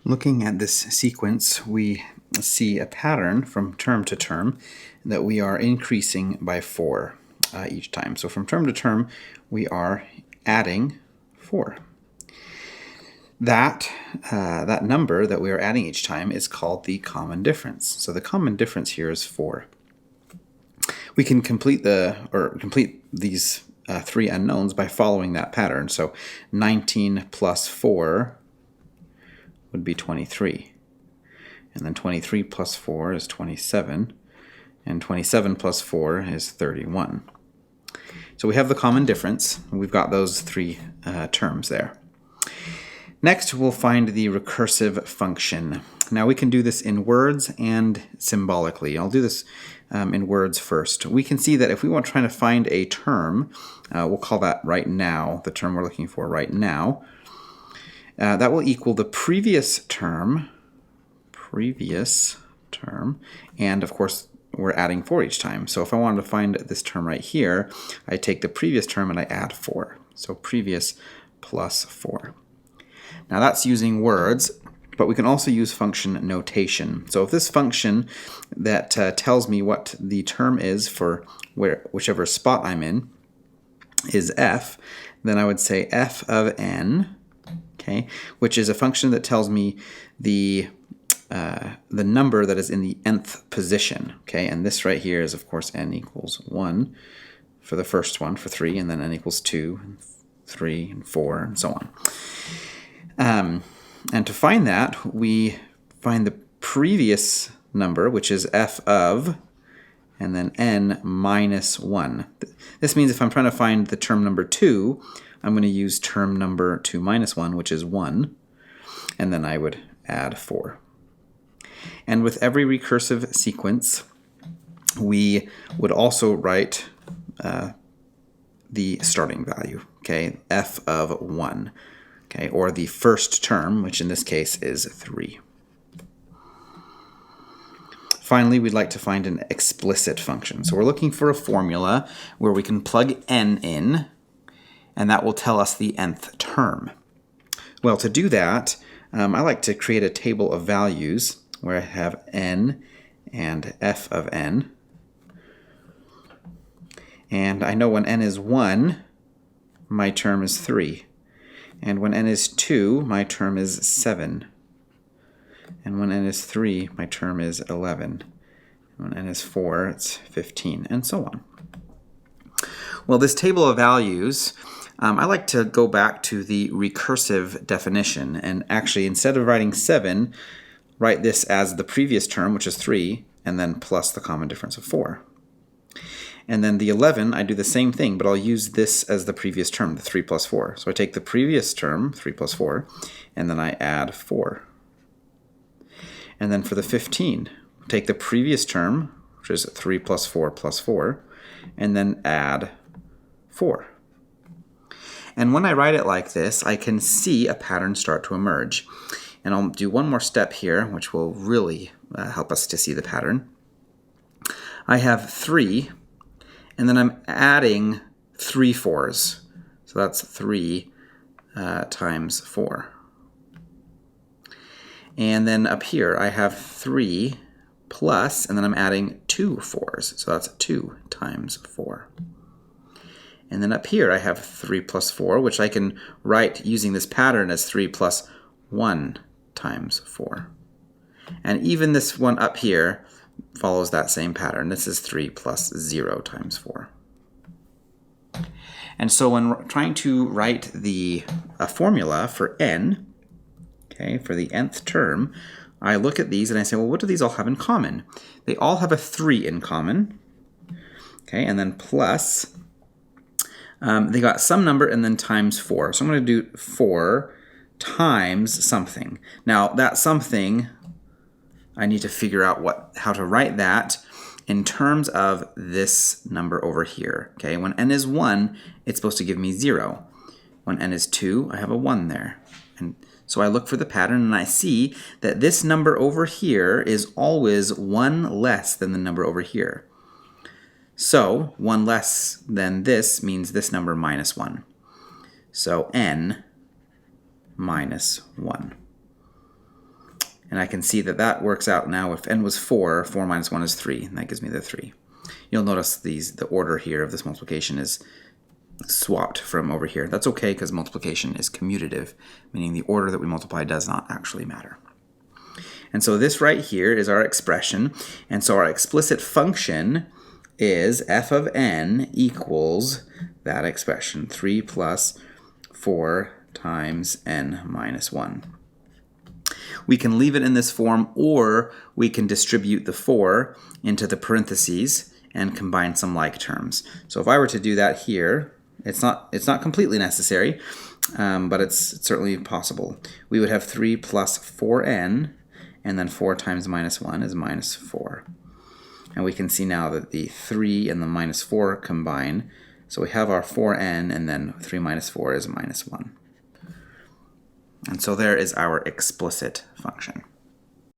Looking at this sequence, we see a pattern from term to term that we are increasing by 4 each time. So from term to term, we are adding 4. That number that we are adding each time is called the common difference. So the common difference here is 4. We can complete these 3 unknowns by following that pattern. So 19 plus 4 would be 23. And then 23 plus 4 is 27. And 27 plus 4 is 31. So we have the common difference. We've got those 3 terms there. Next, we'll find the recursive function. Now we can do this in words and symbolically. I'll do this in words first. We can see that if we want to try to find a term, we'll call that right now, the term we're looking for right now. That will equal the previous term, and of course we're adding 4 each time. So if I wanted to find this term right here, I take the previous term and I add 4. So previous plus 4. Now that's using words, but we can also use function notation. So if this function that tells me what the term is for whichever spot I'm in is f, then I would say f of n, okay, which is a function that tells me the number that is in the nth position, okay, and this right here is of course n equals 1 for the first one, for 3, and then n equals 2, and 3, and 4, and so on. And to find that, we find the previous number, which is f of, and then n minus 1. This means if I'm trying to find the term number 2, I'm going to use term number 2 minus 1, which is 1, and then I would add 4. And with every recursive sequence, we would also write the starting value, okay, f of 1. Okay, or the first term, which in this case is 3. Finally, we'd like to find an explicit function. So we're looking for a formula where we can plug n in, and that will tell us the nth term. Well, to do that, I like to create a table of values where I have n and f of n. And I know when n is 1, my term is 3. And when n is 2, my term is 7. And when n is 3, my term is 11. And when n is 4, it's 15, and so on. Well, this table of values, I like to go back to the recursive definition. And actually, instead of writing 7, write this as the previous term, which is 3, and then plus the common difference of 4. And then the 11, I do the same thing, but I'll use this as the previous term, the 3 plus 4. So I take the previous term, 3 plus 4, and then I add 4. And then for the 15, take the previous term, which is 3 plus 4 plus 4, and then add 4. And when I write it like this, I can see a pattern start to emerge. And I'll do one more step here, which will really help us to see the pattern. I have 3. And then I'm adding 3 4s. So that's 3 times 4. And then up here I have 3 plus, and then I'm adding 2 4s. So that's 2 times 4. And then up here I have 3 plus 4, which I can write using this pattern as 3 plus 1 times 4. And even this one up here follows that same pattern. This is 3 plus 0 times 4. And so when trying to write a formula for n, okay, for the nth term, I look at these and I say, well, what do these all have in common? They all have a 3 in common, okay, and then plus, they got some number and then times 4. So I'm going to do 4 times something. Now, that something, I need to figure out how to write that in terms of this number over here. Okay, when n is 1, it's supposed to give me 0. When n is 2, I have a 1 there. And so I look for the pattern and I see that this number over here is always 1 less than the number over here. So 1 less than this means this number minus 1. So n minus 1. And I can see that that works out now. If n was 4, 4 minus 1 is 3, and that gives me the 3. You'll notice the order here of this multiplication is swapped from over here. That's okay because multiplication is commutative, meaning the order that we multiply does not actually matter. And so this right here is our expression. And so our explicit function is f of n equals that expression, 3 plus 4 times n minus 1. We can leave it in this form, or we can distribute the 4 into the parentheses and combine some like terms. So if I were to do that here, it's not completely necessary, but it's certainly possible. We would have 3 plus 4n, and then 4 times minus 1 is minus 4. And we can see now that the 3 and the minus 4 combine. So we have our 4n, and then 3 minus 4 is minus 1. And so there is our explicit function.